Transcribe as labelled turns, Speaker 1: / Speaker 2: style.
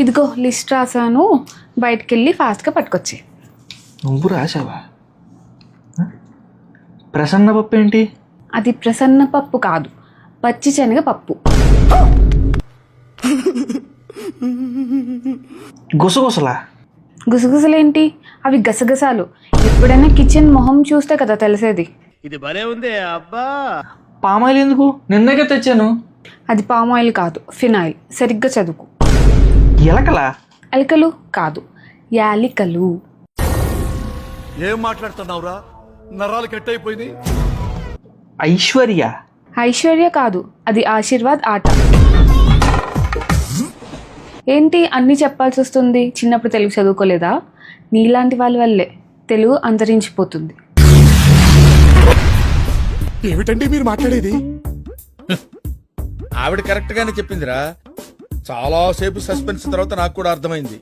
Speaker 1: ఇదిగో లిస్ట్ రాసాను, బయటికి వెళ్ళి ఫాస్ట్గా పట్టుకొచ్చి.
Speaker 2: నువ్వు రాసావా? ప్రసన్న పప్పు ఏంటి?
Speaker 1: అది ప్రసన్న పప్పు కాదు, పచ్చి శనగ పప్పు.
Speaker 2: గుసగుసలా?
Speaker 1: గుసగుసలేంటి, అవి గసగసాలు. ఎప్పుడైనా కిచెన్ మొహం చూస్తే కదా తెలిసేది.
Speaker 3: ఇది భలే ఉంది అబ్బా.
Speaker 2: పామాయిల్ ఎందుకు? నిన్నగా తెచ్చాను.
Speaker 1: అది పామ్ ఆయిల్ కాదు, ఫినాయిల్. సరిగ్గా చదువుకు.
Speaker 2: ఎలకలా?
Speaker 1: ఎలకలు కాదు, యాలికలు.
Speaker 4: ఏం మాట్లాడుతున్నావురా? నరాలు కట్ అయిపోయింది.
Speaker 2: ఐశ్వర్య?
Speaker 1: ఐశ్వర్య కాదు, అది ఆశీర్వాద్ ఆట. ఏంటి అన్నీ చెప్పాల్సి వస్తుంది? చిన్నప్పుడు తెలుగు చదువుకోలేదా? నీలాంటి వాళ్ళ వల్లే తెలుగు అంతరించిపోతుంది.
Speaker 4: ఏమిటండి మీరు మాట్లాడేది?
Speaker 3: ఆవిడ కరెక్ట్ గానే చెప్పిందిరా. చాలా సేపు సస్పెన్స్ తర్వాత నాకు కూడా అర్థమైంది.